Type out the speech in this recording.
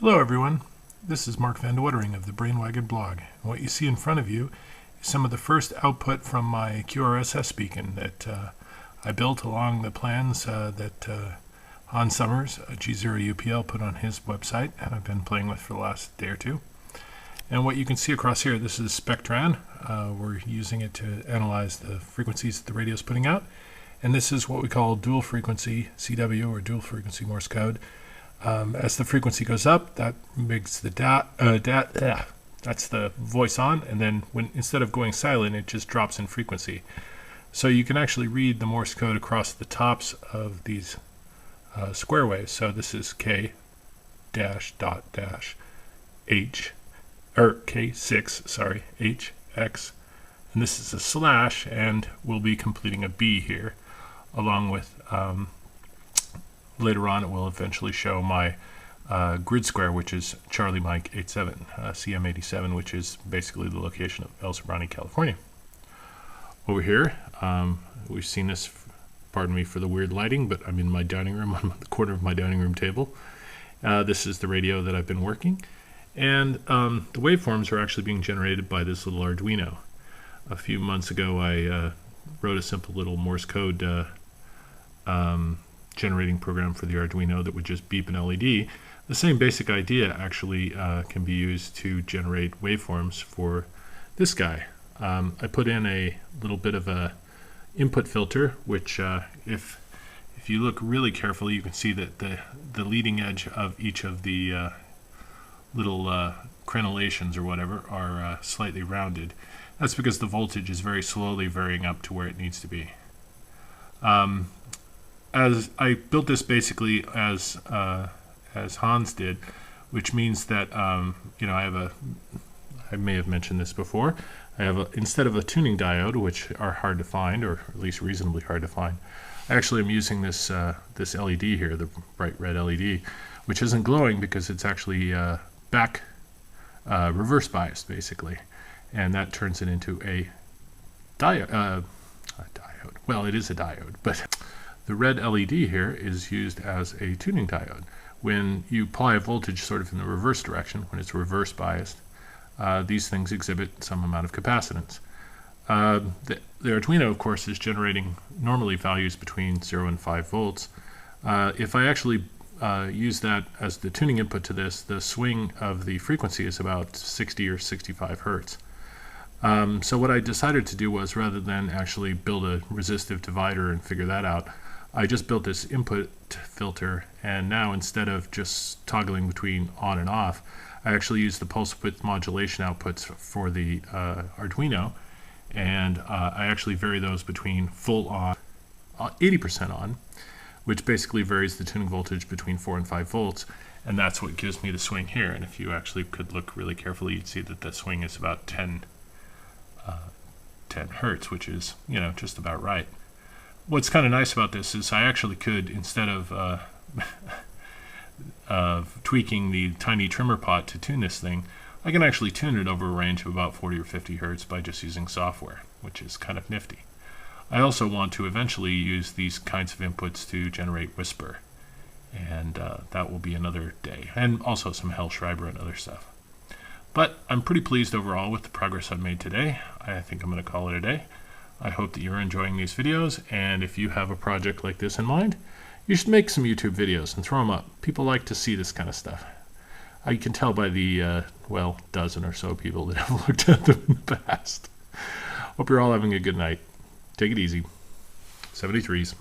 Hello everyone, this is Mark Van Dewatering of the Brainwagon blog. And what you see in front of you is some of the first output from my QRSS beacon that I built along the plans that Hans Summers, G0UPL, put on his website and I've been playing with for the last day or two. And what you can see across here, this is Spectran. We're using it to analyze the frequencies that the radio is putting out. And this is what we call dual frequency CW, or dual frequency Morse code. As the frequency goes up, that makes the that's the voice on, and then when instead of going silent, it just drops in frequency. So you can actually read the Morse code across the tops of these square waves. So this is K dash dot dash H, or K6, sorry, HX, and this is a slash, and we'll be completing a B here, along with later on, it will eventually show my grid square, which is Charlie Mike 87, CM87, which is basically the location of El Sobrante, California. Over here, we've seen this, pardon me for the weird lighting, but I'm in my dining room, on the corner of my dining room table. This is the radio that I've been working, and the waveforms are actually being generated by this little Arduino. A few months ago, I wrote a simple little Morse code generating program for the Arduino that would just beep an LED. The same basic idea actually can be used to generate waveforms for this guy. I put in a little bit of a input filter, which if you look really carefully, you can see that the leading edge of each of the little crenellations or whatever are slightly rounded. That's because the voltage is very slowly varying up to where it needs to be. As I built this basically as Hans did, which means that I may have mentioned this before. I have instead of a tuning diode, which are hard to find, or at least reasonably hard to find, I actually am using this this LED here, the bright red LED, which isn't glowing because it's actually reverse biased basically, and that turns it into a diode. Well, it is a diode, but the red LED here is used as a tuning diode. When you apply a voltage sort of in the reverse direction, when it's reverse biased, these things exhibit some amount of capacitance. The Arduino, of course, is generating normally values between 0 and 5 volts. If I actually use that as the tuning input to this, the swing of the frequency is about 60 or 65 hertz. So what I decided to do was, rather than actually build a resistive divider and figure that out, I just built this input filter, and now instead of just toggling between on and off, I actually use the pulse width modulation outputs for the Arduino, and I actually vary those between full on, 80% on, which basically varies the tuning voltage between 4 and 5 volts, and that's what gives me the swing here. And if you actually could look really carefully, you'd see that the swing is about 10 hertz, which is, just about right. What's kind of nice about this is I actually could, instead of tweaking the tiny trimmer pot to tune this thing, I can actually tune it over a range of about 40 or 50 hertz by just using software, which is kind of nifty. I also want to eventually use these kinds of inputs to generate whisper, and that will be another day, and also some Hellschreiber and other stuff. But I'm pretty pleased overall with the progress I've made today. I think I'm going to call it a day. I hope that you're enjoying these videos, and if you have a project like this in mind, you should make some YouTube videos and throw them up. People like to see this kind of stuff. I can tell by the, dozen or so people that have looked at them in the past. Hope you're all having a good night. Take it easy. 73s.